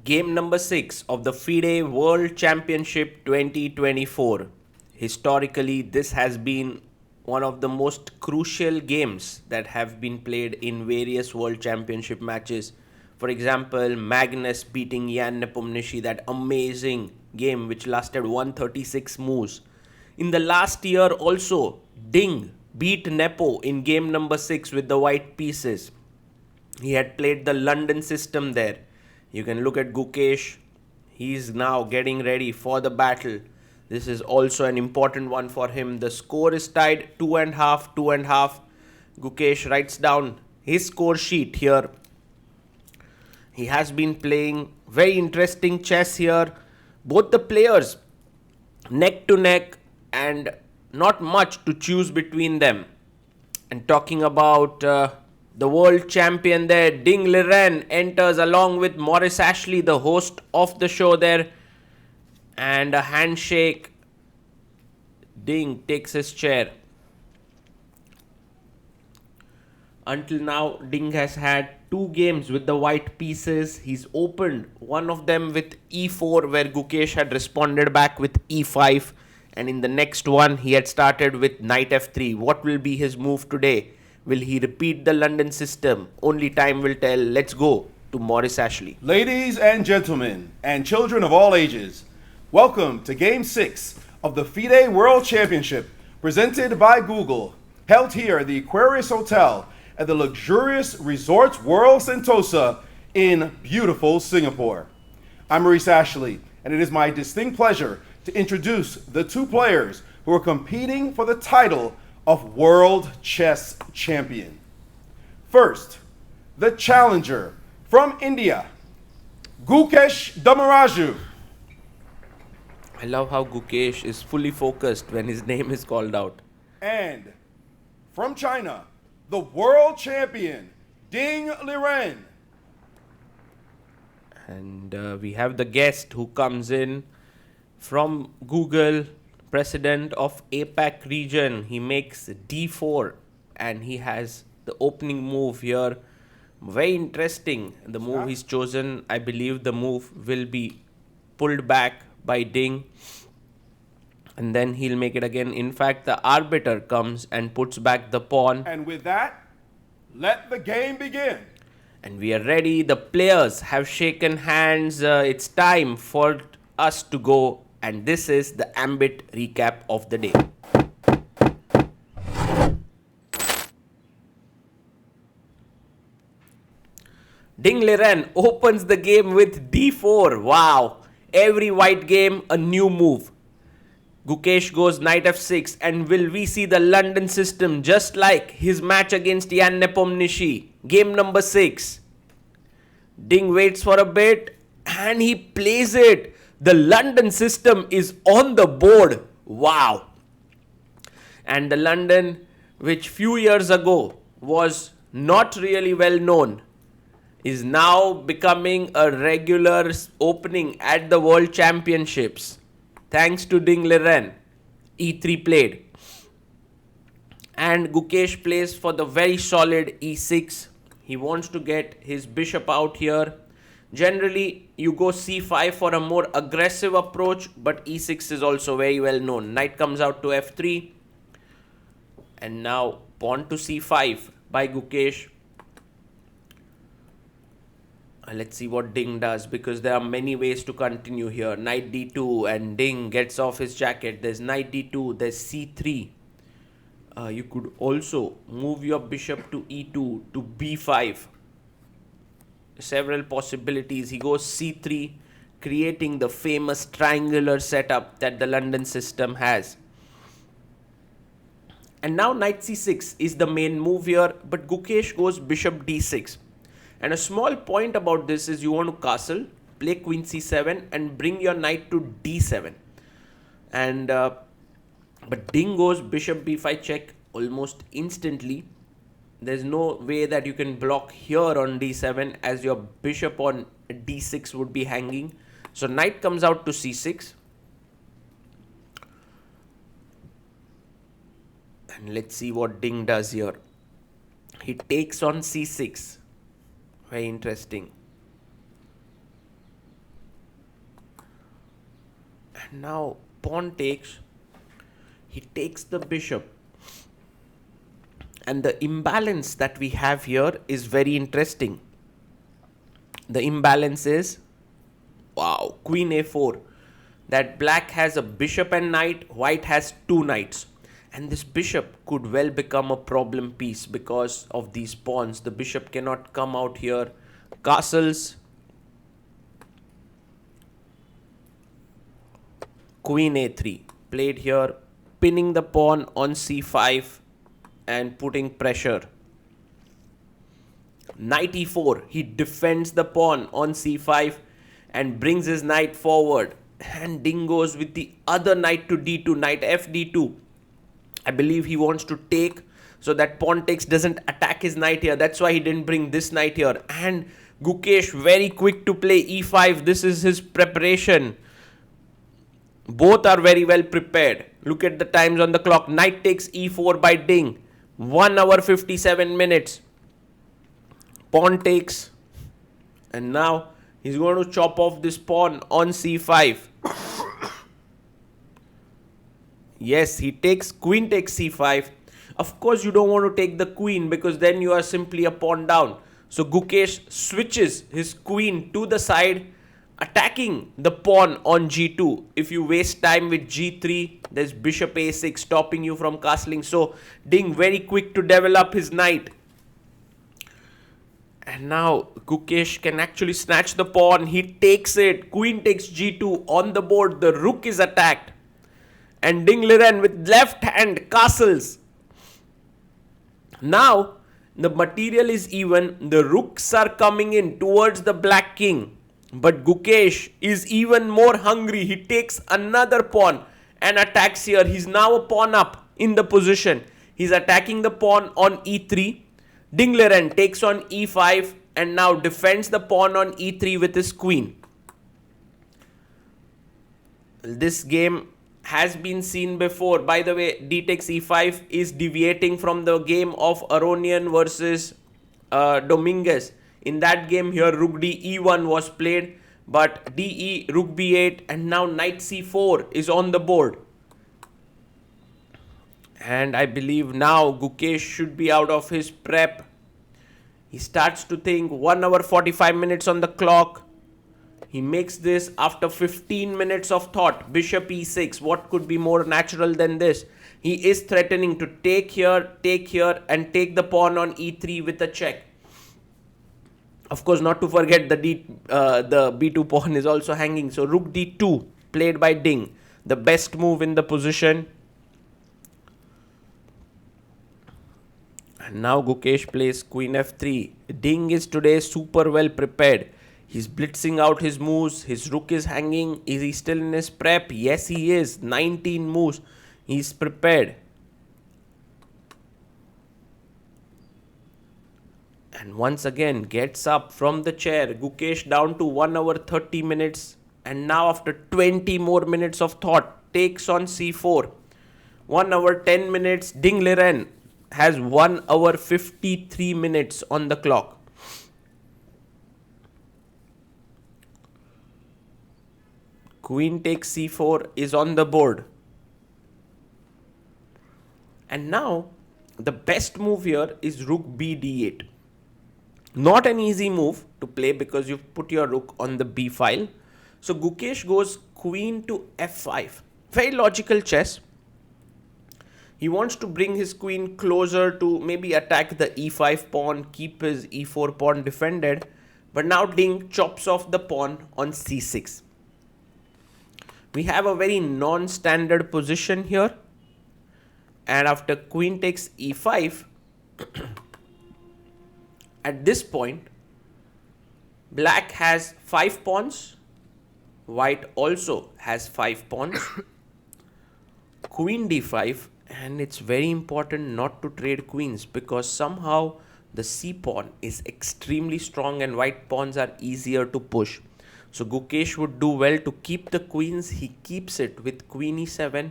Game number 6 of the FIDE World Championship 2024. Historically, this has been one of the most crucial games that have been played in various World Championship matches. For example, Magnus beating Jan Nepomniachtchi, that amazing game which lasted 136 moves. In the last year also, Ding beat Nepo in game number 6 with the white pieces. He had played the London system there. You can look at Gukesh. He's now getting ready for the battle. This is also an important one for him. The score is tied 2.5, 2.5. Gukesh writes down his score sheet here. He has been playing very interesting chess here. Both the players neck to neck and not much to choose between them. And talking about the world champion there, Ding Liren enters along with Maurice Ashley, the host of the show there. And a handshake. Ding takes his chair. Until now, Ding has had 2 games with the white pieces. He's opened one of them with e4, where Gukesh had responded back with e5. And in the next one, he had started with knight f3. What will be his move today? Will he repeat the London system? Only time will tell. Let's go to Maurice Ashley. Ladies and gentlemen, and children of all ages, welcome to Game 6 of the FIDE World Championship, presented by Google, held here at the Aquarius Hotel at the luxurious Resorts World Sentosa in beautiful Singapore. I'm Maurice Ashley, and it is my distinct pleasure to introduce the 2 players who are competing for the title of World Chess Champion. First, the challenger from India, Gukesh Damaraju. I love how Gukesh is fully focused when his name is called out. And from China, the world champion, Ding Liren. And we have the guest who comes in from Google, president of APAC region. He makes d4 and he has the opening move here. Very interesting. The move he's chosen, I believe the move will be pulled back by Ding. And then he'll make it again. In fact, the arbiter comes and puts back the pawn. And with that, let the game begin. And we are ready. The players have shaken hands. It's time for us to go. And this is the Ambit recap of the day. Ding Liren opens the game with d4. Wow. Every white game, a new move. Gukesh goes knight f6. And will we see the London system just like his match against Jan Nepomniachtchi? Game number 6. Ding waits for a bit and he plays it. The London system is on the board. Wow. And the London, which few years ago was not really well known, is now becoming a regular opening at the World Championships. Thanks to Ding Liren. e3 played. And Gukesh plays for the very solid e6. He wants to get his bishop out here. Generally, you go c5 for a more aggressive approach, but e6 is also very well known. Knight comes out to f3. And now pawn to c5 by Gukesh. Let's see what Ding does, because there are many ways to continue here. Knight d2 and Ding gets off his jacket. There's knight d2, there's c3. You could also move your bishop to e2 to b5. Several possibilities. He goes c3, creating the famous triangular setup that the London system has. And now knight c6 is the main move here, but Gukesh goes bishop d6. And a small point about this is you want to castle, play queen c7 and bring your knight to d7. And but Ding goes bishop b5 check almost instantly. There's no way that you can block here on d7, as your bishop on d6 would be hanging. So knight comes out to c6. And let's see what Ding does here. He takes on c6. Very interesting. And now pawn takes. He takes the bishop. And the imbalance that we have here is very interesting. The imbalance is, wow, queen a4. That black has a bishop and knight, white has two knights. And this bishop could well become a problem piece because of these pawns. The bishop cannot come out here. Castles. Queen a3 played here, pinning the pawn on c5 and putting pressure. Knight e4, he defends the pawn on c5 and brings his knight forward. And Ding goes with the other knight to d2, knight fd2. I believe he wants to take so that pawn takes doesn't attack his knight here. That's why he didn't bring this knight here. And Gukesh very quick to play e5. This is his preparation. Both are very well prepared. Look at the times on the clock. Knight takes e4 by Ding. 1 hour 57 minutes. Pawn takes. And now he's going to chop off this pawn on c5. Yes, he takes, queen takes c5. Of course, you don't want to take the queen because then you are simply a pawn down. So Gukesh switches his queen to the side, attacking the pawn on g2. If you waste time with g3, there's bishop a6 stopping you from castling. So Ding very quick to develop his knight. And now Gukesh can actually snatch the pawn. He takes it. Queen takes g2 on the board. The rook is attacked. And Ding Liren with left hand castles. Now the material is even. The rooks are coming in towards the black king. But Gukesh is even more hungry. He takes another pawn and attacks here. He's now a pawn up in the position. He's attacking the pawn on e3. Ding Liren takes on e5 and now defends the pawn on e3 with his queen. This game has been seen before. By the way, d takes e5 is deviating from the game of Aronian versus Dominguez. In that game here, rook d e1 was played, but de, rook b8, and now knight c4 is on the board. And I believe now Gukesh should be out of his prep. He starts to think. 1 hour 45 minutes on the clock. He makes this after 15 minutes of thought. Bishop e6. What could be more natural than this? He is threatening to take here, and take the pawn on e3 with a check. Of course, not to forget the b2 pawn is also hanging. So rook d2 played by Ding. The best move in the position. And now Gukesh plays queen f3. Ding is today super well prepared. He's blitzing out his moves. His rook is hanging. Is he still in his prep? Yes, he is. 19 moves. He's prepared. And once again gets up from the chair. Gukesh down to 1 hour 30 minutes. And now after 20 more minutes of thought, takes on c4. 1 hour 10 minutes. Ding Liren has 1 hour 53 minutes on the clock. Queen takes c4 is on the board. And now the best move here is rook b d8. Not an easy move to play because you've put your rook on the b file. So Gukesh goes queen to f5. Very logical chess. He wants to bring his queen closer to maybe attack the e5 pawn, keep his e4 pawn defended. But now Ding chops off the pawn on c6. We have a very non-standard position here. And after queen takes e5, at this point, black has 5 pawns. White also has 5 pawns. Queen d5. And it's very important not to trade queens because somehow the c pawn is extremely strong and white pawns are easier to push. So Gukesh would do well to keep the queens. He keeps it with queen e7.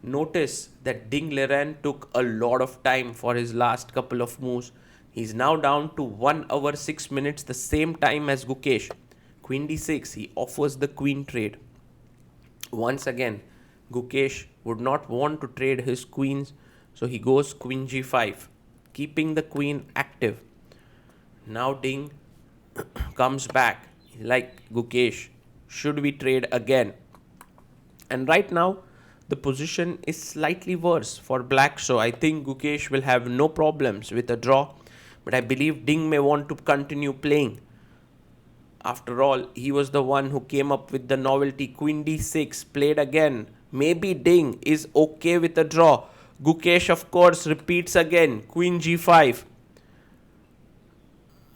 Notice that Ding Liren took a lot of time for his last couple of moves. He's now down to 1 hour 6 minutes, the same time as Gukesh. Queen d6, he offers the queen trade. Once again, Gukesh would not want to trade his queens, so he goes queen g5, keeping the queen active. Now Ding comes back like, Gukesh, should we trade again? And right now, the position is slightly worse for black, so I think Gukesh will have no problems with a draw. But I believe Ding may want to continue playing. After all, he was the one who came up with the novelty queen d6, played again. Maybe Ding is okay with a draw. Gukesh, of course, repeats again, queen g5.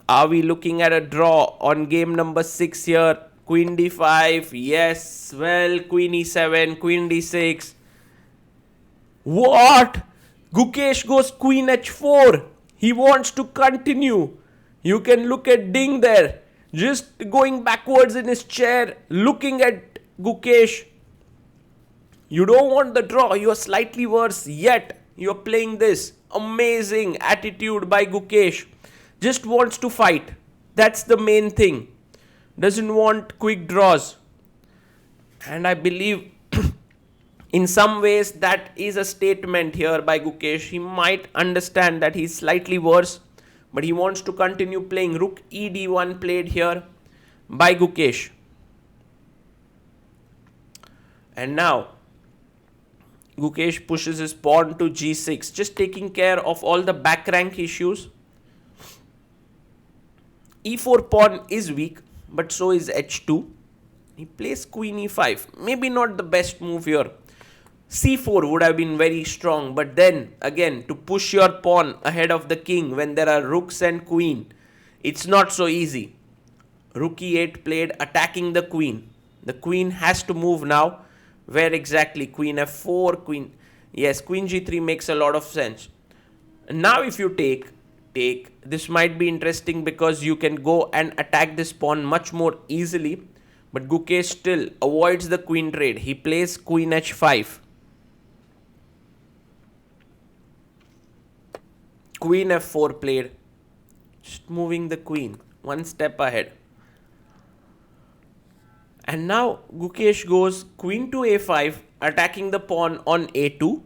Are we looking at a draw on game number 6 here? Queen d5, yes. Well, queen e7, queen d6. What? Gukesh goes queen h4. He wants to continue. You can look at Ding there, just going backwards in his chair, looking at Gukesh. You don't want the draw. You are slightly worse, yet you are playing this. Amazing attitude by Gukesh. Just wants to fight. That's the main thing. Doesn't want quick draws. And I believe in some ways that is a statement here by Gukesh. He might understand that he's slightly worse, but he wants to continue playing. Rook e d1 played here by Gukesh. And now Gukesh pushes his pawn to g6, just taking care of all the back rank issues. e4 pawn is weak, but so is h2. He plays queen e5. Maybe not the best move here. c4 would have been very strong, but then again, to push your pawn ahead of the king when there are rooks and queen, it's not so easy. Rook e8 played, attacking the queen. The queen has to move now. Where exactly? Queen f4, queen... Yes, queen g3 makes a lot of sense. Now if you take, this might be interesting because you can go and attack this pawn much more easily. But Gukesh still avoids the queen trade. He plays queen h5. Queen f4 played. Just moving the queen one step ahead. And now Gukesh goes queen to a5, attacking the pawn on a2.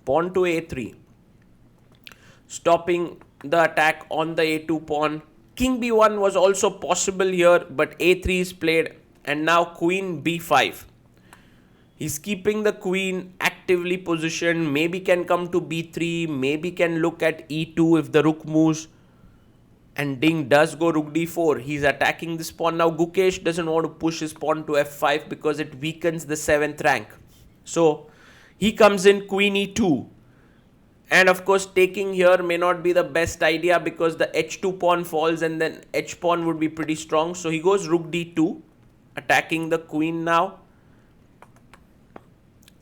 Pawn to a3. Stopping the attack on the a2 pawn. King b1 was also possible here, but a3 is played. And now queen b5. He's keeping the queen actively positioned. Maybe can come to b3. Maybe can look at e2 if the rook moves. And Ding does go rook d4. He's attacking this pawn. Now Gukesh doesn't want to push his pawn to f5 because it weakens the 7th rank. So he comes in queen e2. And of course taking here may not be the best idea because the h2 pawn falls and then h pawn would be pretty strong. So he goes rook d2, attacking the queen now.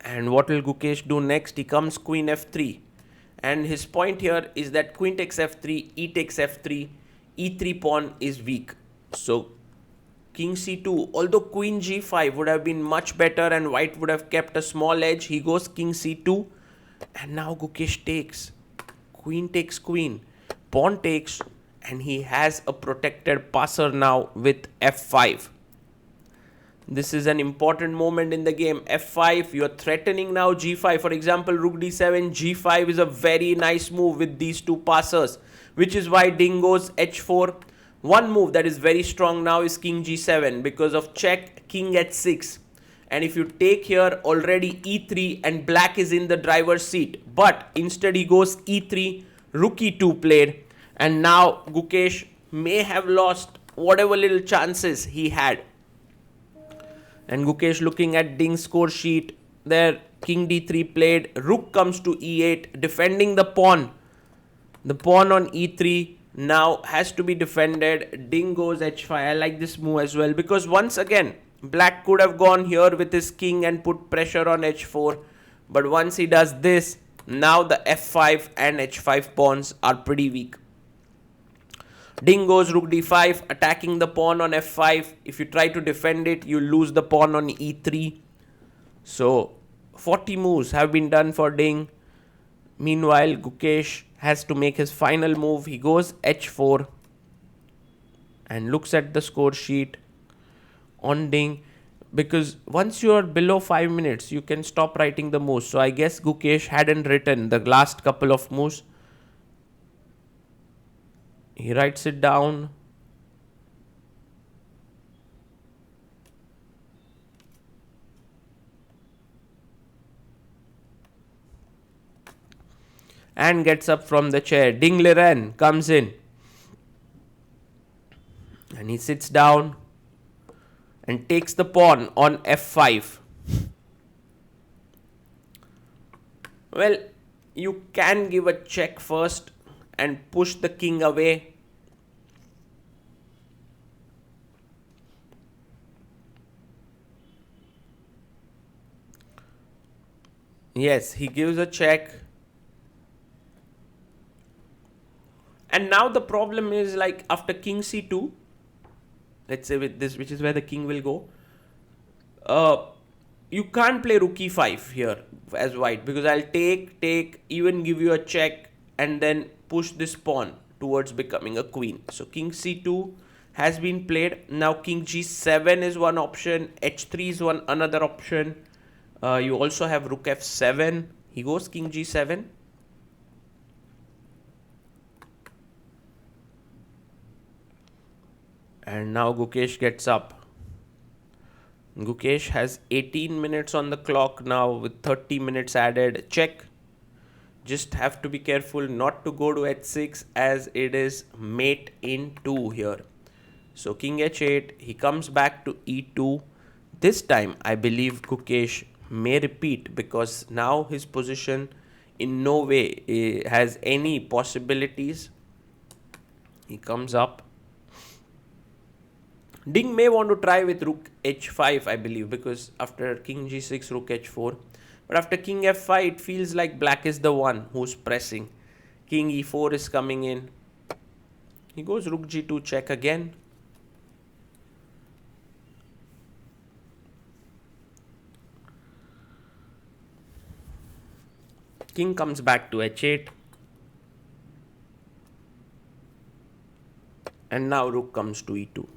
And what will Gukesh do next? He comes queen f3. And his point here is that queen takes f3, e takes f3, e3 pawn is weak. So king c2, although queen g5 would have been much better and white would have kept a small edge, he goes king c2. And now Gukesh takes. Queen takes queen. Pawn takes. And he has a protected passer now with f5. This is an important moment in the game. f5, you are threatening now g5. For example, rook d7, g5 is a very nice move with these two passers, which is why Ding goes h4. One move that is very strong now is king g7 because of check, king h6. And if you take here, already e3 and black is in the driver's seat. But instead he goes e3, rook e2 played. And now Gukesh may have lost whatever little chances he had. And Gukesh looking at Ding's score sheet. There, king d3 played. Rook comes to e8, defending the pawn. The pawn on e3 now has to be defended. Ding goes h5. I like this move as well because once again, black could have gone here with his king and put pressure on h4. But once he does this, now the f5 and h5 pawns are pretty weak. Ding goes rook d5, attacking the pawn on f5. If you try to defend it, you lose the pawn on e3. So 40 moves have been done for Ding. Meanwhile, Gukesh has to make his final move. He goes h4 and looks at the score sheet. on Ding, because once you are below 5 minutes, you can stop writing the moves. So I guess Gukesh hadn't written the last couple of moves. He writes it down. And gets up from the chair. Ding Liren comes in. And he sits down and takes the pawn on f5. Well, you can give a check first and push the king away. Yes, he gives a check. And now the problem is, like, after king c2, let's say with this, which is where the king will go, you can't play rook e5 here as white, because I'll take, even give you a check, and then push this pawn towards becoming a queen. So king c2 has been played. Now king g7 is one option, h3 is another option. You also have rook f7. He goes king g7. And now Gukesh gets up. Gukesh has 18 minutes on the clock now with 30 minutes added. Check. Just have to be careful not to go to h6, as it is mate in 2 here. So king h8, he comes back to e2. This time I believe Gukesh may repeat, because now his position in no way has any possibilities. He comes up. Ding may want to try with rook h5, I believe, because after king g6, rook h4. But after king f5, it feels like black is the one who's pressing. King e4 is coming in. He goes rook g2 check again. King comes back to h8. And now rook comes to e2.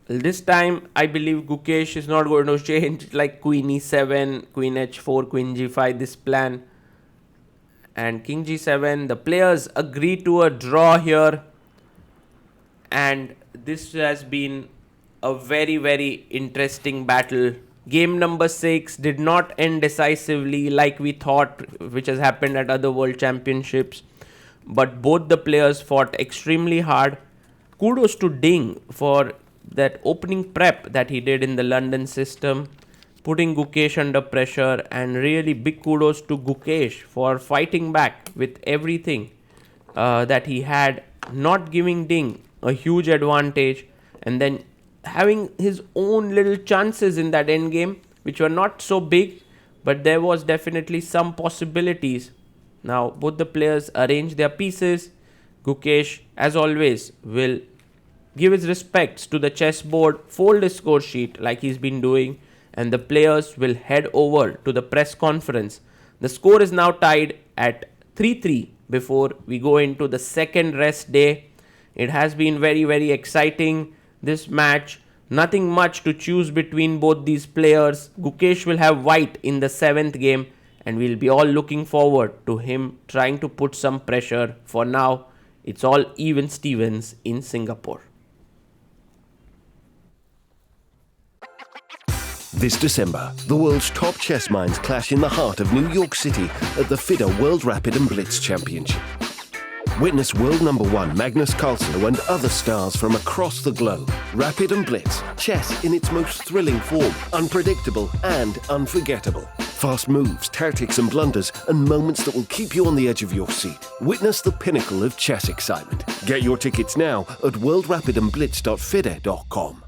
This time, I believe Gukesh is not going to change, like queen e7, queen h4, queen g5, this plan. And king g7, the players agree to a draw here. And this has been a very, very interesting battle. Game number 6 did not end decisively like we thought, which has happened at other world championships. But both the players fought extremely hard. Kudos to Ding for that opening prep that he did in the London system, putting Gukesh under pressure, and really big kudos to Gukesh for fighting back with everything that he had, not giving Ding a huge advantage, and then having his own little chances in that endgame, which were not so big, but there was definitely some possibilities. Now both the players arrange their pieces. Gukesh, as always, will give his respects to the chessboard, fold his score sheet like he's been doing, and the players will head over to the press conference. The score is now tied at 3-3 before we go into the second rest day. It has been very, very exciting, this match. Nothing much to choose between both these players. Gukesh will have white in the 7th game, and we'll be all looking forward to him trying to put some pressure. For now, it's all even Stevens in Singapore. This December, the world's top chess minds clash in the heart of New York City at the FIDE World Rapid and Blitz Championship. Witness world number 1 Magnus Carlsen and other stars from across the globe. Rapid and Blitz, chess in its most thrilling form, unpredictable and unforgettable. Fast moves, tactics and blunders, and moments that will keep you on the edge of your seat. Witness the pinnacle of chess excitement. Get your tickets now at worldrapidandblitz.fide.com.